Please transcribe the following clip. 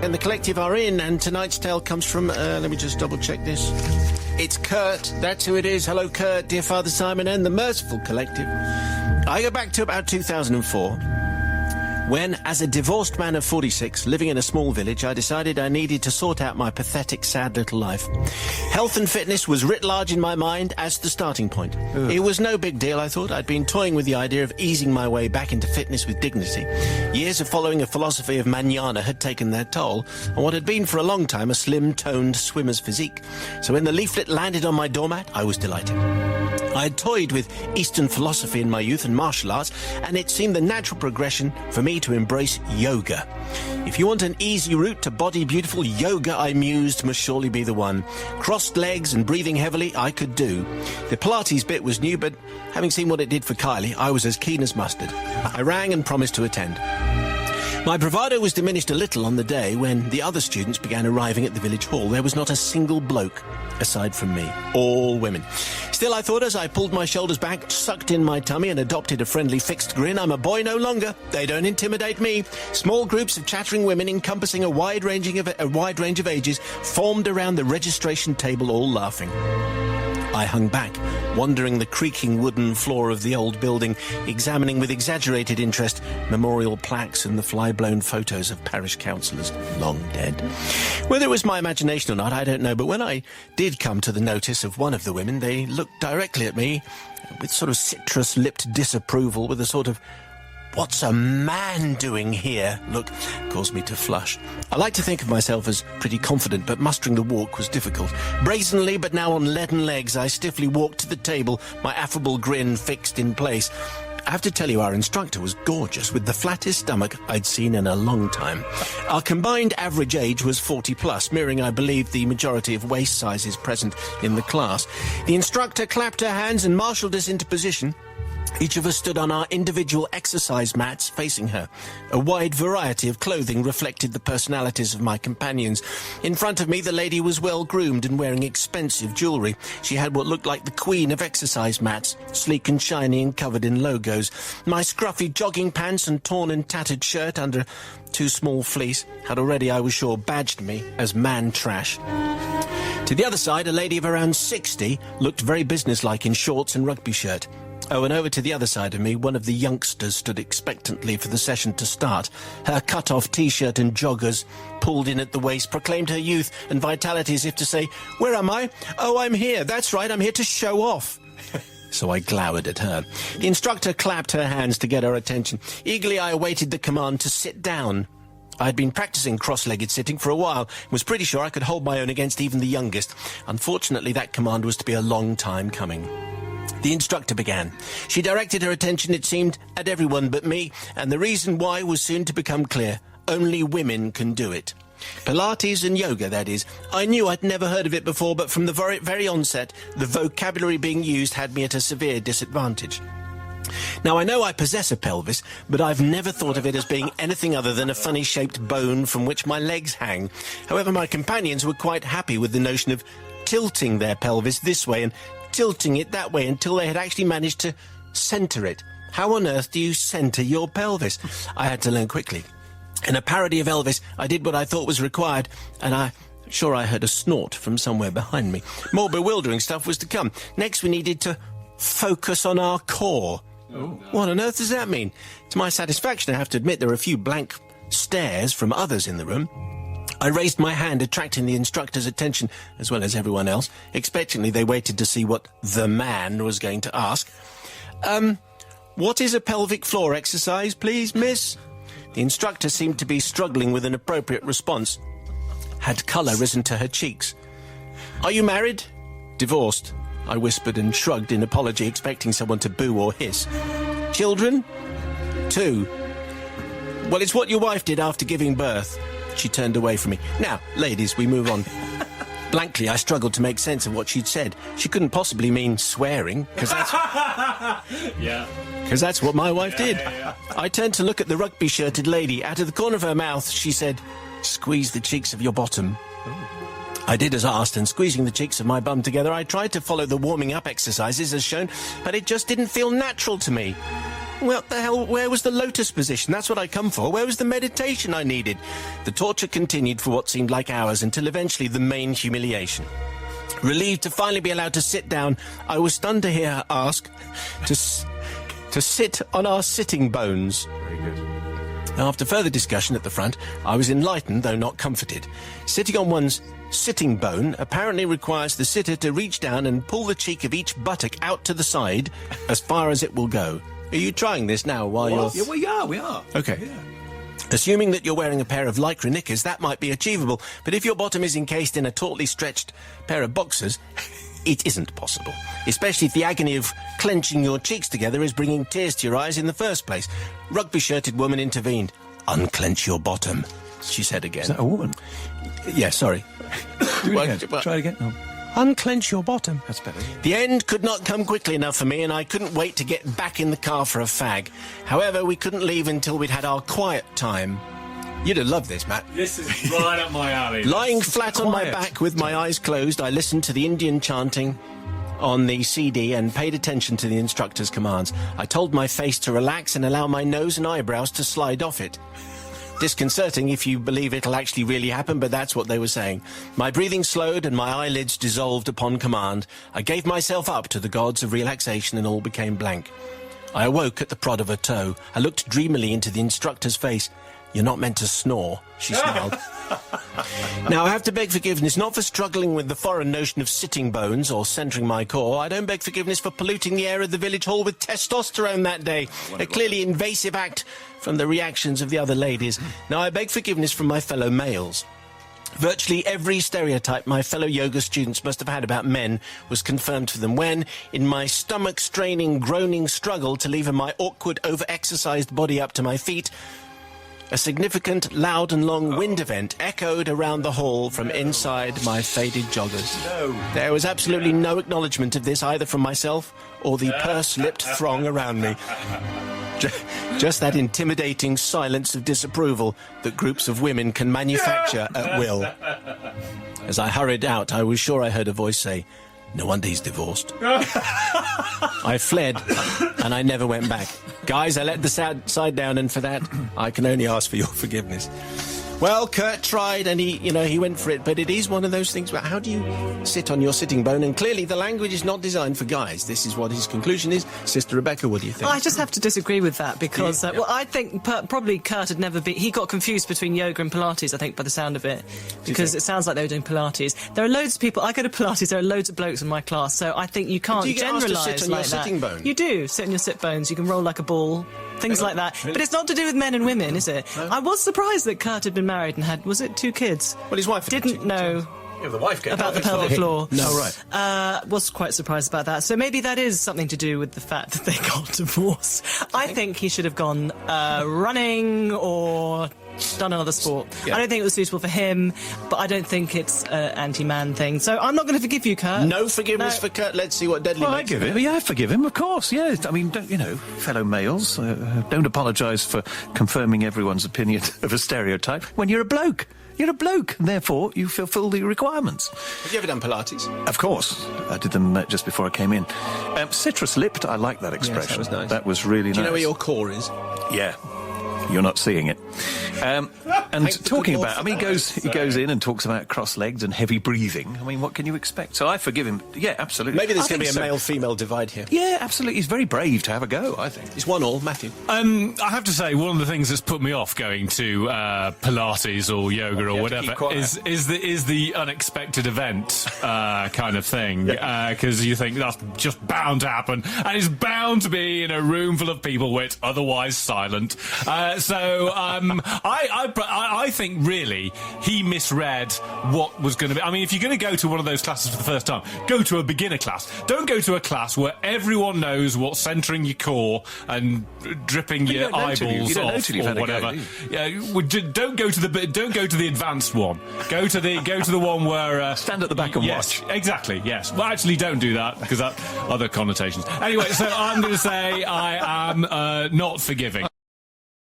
And the collective are in, and tonight's tale comes from, let me just double-check this. It's Kurt. That's who it is. Hello, Kurt, dear Father Simon, and the Merciful Collective. I go back to about 2004, when, as a divorced man of 46, living in a small village, I decided I needed to sort out my pathetic, sad little life. Health and fitness was writ large in my mind as the starting point. Ugh. It was no big deal, I thought. I'd been toying with the idea of easing my way back into fitness with dignity. Years of following a philosophy of manana had taken their toll on what had been for a long time a slim-toned swimmer's physique. So when the leaflet landed on my doormat, I was delighted. I had toyed with Eastern philosophy in my youth and martial arts, and it seemed the natural progression for me to embrace yoga. If you want an easy route to body beautiful, yoga, I mused, must surely be the one. Crossed legs and breathing heavily, I could do. The Pilates bit was new, but having seen what it did for Kylie, I was as keen as mustard. I rang and promised to attend. My bravado was diminished a little on the day when the other students began arriving at the village hall. There was not a single bloke aside from me, all women. Still, I thought as I pulled my shoulders back, sucked in my tummy and adopted a friendly fixed grin, I'm a boy no longer. They don't intimidate me. Small groups of chattering women encompassing a wide range of ages formed around the registration table, all laughing. I hung back, wandering the creaking wooden floor of the old building, examining with exaggerated interest memorial plaques and the fly-blown photos of parish councillors long dead. Whether it was my imagination or not, I don't know, but when I did come to the notice of one of the women, they looked directly at me with sort of citrus-lipped disapproval, with a sort of "what's a man doing here?" look, caused me to flush. I like to think of myself as pretty confident, but mustering the walk was difficult. Brazenly, but now on leaden legs, I stiffly walked to the table, my affable grin fixed in place. I have to tell you, our instructor was gorgeous, with the flattest stomach I'd seen in a long time. Our combined average age was 40+, mirroring, I believe, the majority of waist sizes present in the class. The instructor clapped her hands and marshalled us into position. Each of us stood on our individual exercise mats facing her. A wide variety of clothing reflected the personalities of my companions. In front of me, the lady was well-groomed and wearing expensive jewellery. She had what looked like the queen of exercise mats, sleek and shiny and covered in logos. My scruffy jogging pants and torn and tattered shirt under too small fleece had already, I was sure, badged me as man trash. To the other side, a lady of around 60 looked very businesslike in shorts and rugby shirt. Oh, and over to the other side of me, one of the youngsters stood expectantly for the session to start. Her cut-off T-shirt and joggers, pulled in at the waist, proclaimed her youth and vitality as if to say, "Where am I? Oh, I'm here. That's right, I'm here to show off." So I glowered at her. The instructor clapped her hands to get her attention. Eagerly, I awaited the command to sit down. I had been practicing cross-legged sitting for a while and was pretty sure I could hold my own against even the youngest. Unfortunately, that command was to be a long time coming. The instructor began. She directed her attention, it seemed, at everyone but me, and the reason why was soon to become clear. Only women can do it. Pilates and yoga, that is. I knew I'd never heard of it before, but from the very onset, the vocabulary being used had me at a severe disadvantage. Now, I know I possess a pelvis, but I've never thought of it as being anything other than a funny-shaped bone from which my legs hang. However, my companions were quite happy with the notion of tilting their pelvis this way and tilting it that way until they had actually managed to centre it. How on earth do you centre your pelvis? I had to learn quickly. In a parody of Elvis, I did what I thought was required, and I'm sure I heard a snort from somewhere behind me. More bewildering stuff was to come. Next, we needed to focus on our core. Oh. What on earth does that mean? To my satisfaction, I have to admit there were a few blank stares from others in the room. I raised my hand, attracting the instructor's attention, as well as everyone else. Expectantly, they waited to see what the man was going to ask. What is a pelvic floor exercise, please, miss? The instructor seemed to be struggling with an appropriate response. Had colour risen to her cheeks? Are you married? Divorced, I whispered and shrugged in apology, expecting someone to boo or hiss. Children? 2. Well, it's what your wife did after giving birth. She turned away from me. Now, ladies, we move on. Blankly, I struggled to make sense of what she'd said. She couldn't possibly mean swearing, because that's... Yeah. Because that's what my wife did. Yeah. I turned to look at the rugby-shirted lady. Out of the corner of her mouth, she said, "Squeeze the cheeks of your bottom." Ooh. I did as asked, and squeezing the cheeks of my bum together, I tried to follow the warming-up exercises as shown, but it just didn't feel natural to me. Well, the hell, where was the lotus position? That's what I come for. Where was the meditation I needed? The torture continued for what seemed like hours until eventually the main humiliation. Relieved to finally be allowed to sit down, I was stunned to hear her ask to sit on our sitting bones. Very good. After further discussion at the front, I was enlightened, though not comforted. Sitting on one's sitting bone apparently requires the sitter to reach down and pull the cheek of each buttock out to the side as far as it will go. Are you trying this now while you're... Yeah, we are. Okay. Yeah. Assuming that you're wearing a pair of lycra knickers, that might be achievable. But if your bottom is encased in a tautly stretched pair of boxers, it isn't possible. Especially if the agony of clenching your cheeks together is bringing tears to your eyes in the first place. Rugby-shirted woman intervened. "Unclench your bottom," she said again. Is that a woman? Yeah, sorry. Do it again. Try it again. Oh. Unclench your bottom. That's better. The end could not come quickly enough for me, and I couldn't wait to get back in the car for a fag. However, we couldn't leave until we'd had our quiet time. You'd have loved this, Matt. This is right up my alley. Lying flat on my back with my eyes closed, I listened to the Indian chanting on the CD and paid attention to the instructor's commands. I told my face to relax and allow my nose and eyebrows to slide off it. Disconcerting if you believe it'll actually really happen, but that's what they were saying. My breathing slowed and my eyelids dissolved upon command. I gave myself up to the gods of relaxation and all became blank. I awoke at the prod of her toe. I looked dreamily into the instructor's face. "You're not meant to snore," she smiled. Now, I have to beg forgiveness, not for struggling with the foreign notion of sitting bones or centering my core. I don't beg forgiveness for polluting the air of the village hall with testosterone that day, a clearly invasive act from the reactions of the other ladies. Now, I beg forgiveness from my fellow males. Virtually every stereotype my fellow yoga students must have had about men was confirmed for them when, in my stomach-straining, groaning struggle to lever my awkward, over-exercised body up to my feet, a significant, loud and long wind event echoed around the hall from inside my faded joggers. There was absolutely no acknowledgement of this either from myself or the purse-lipped throng around me. Just that intimidating silence of disapproval that groups of women can manufacture at will. As I hurried out, I was sure I heard a voice say, "No wonder he's divorced." I fled, and I never went back. Guys, I let the side down, and for that, I can only ask for your forgiveness. Well, Kurt tried, and he went for it, but it is one of those things about how do you sit on your sitting bone? And clearly the language is not designed for guys. This is what his conclusion is. Sister Rebecca, what do you think? I just have to disagree with that because, well, I think probably Kurt had never been... He got confused between yoga and Pilates, I think, by the sound of it, because it sounds like they were doing Pilates. There are loads of people... I go to Pilates, there are loads of blokes in my class, so I think you can't generalise like that. Do you get asked to sit on your sitting bone? You do, sit on your sit bones, you can roll like a ball, things like that. But it's not to do with men and women, is it? No. I was surprised that Kurt had been married and had, was it 2 kids? Well, his wife didn't know... Yeah, the wife about the pelvic floor. No, right. Was quite surprised about that. So maybe that is something to do with the fact that they got divorced. I think he should have gone running or done another sport. Yeah. I don't think it was suitable for him, but I don't think it's an anti-man thing. So I'm not going to forgive you, Kurt. No forgiveness for Kurt. Let's see what Deadly makes. I give him. Yeah, I forgive him, of course. Yeah, I mean, don't, fellow males, don't apologise for confirming everyone's opinion of a stereotype when you're a bloke. You're a bloke, and therefore you fulfil the requirements. Have you ever done Pilates? Of course. I did them just before I came in. Citrus-lipped, I like that expression. Yes, that was nice. That was really nice. Do you know where your core is? Yeah. You're not seeing it. And talking about, I mean, he goes in and talks about cross-legged and heavy breathing. I mean, what can you expect? So I forgive him. Yeah, absolutely. Maybe there's going to be a male-female divide here. Yeah, absolutely. He's very brave to have a go, I think. It's 1-1, Matthew. I have to say, one of the things that's put me off going to Pilates or yoga or whatever is the unexpected event kind of thing. Because you think that's just bound to happen. And it's bound to be in a room full of people where it's otherwise silent. So I think really he misread what was going to be. I mean, if you're going to go to one of those classes for the first time, go to a beginner class. Don't go to a class where everyone knows what's centering your core and dripping your eyeballs off or whatever. Don't go to the advanced one. Go to the one where stand at the back and watch. Exactly. Yes. Well, actually, don't do that because that other connotations. Anyway, so I'm going to say I am not forgiving.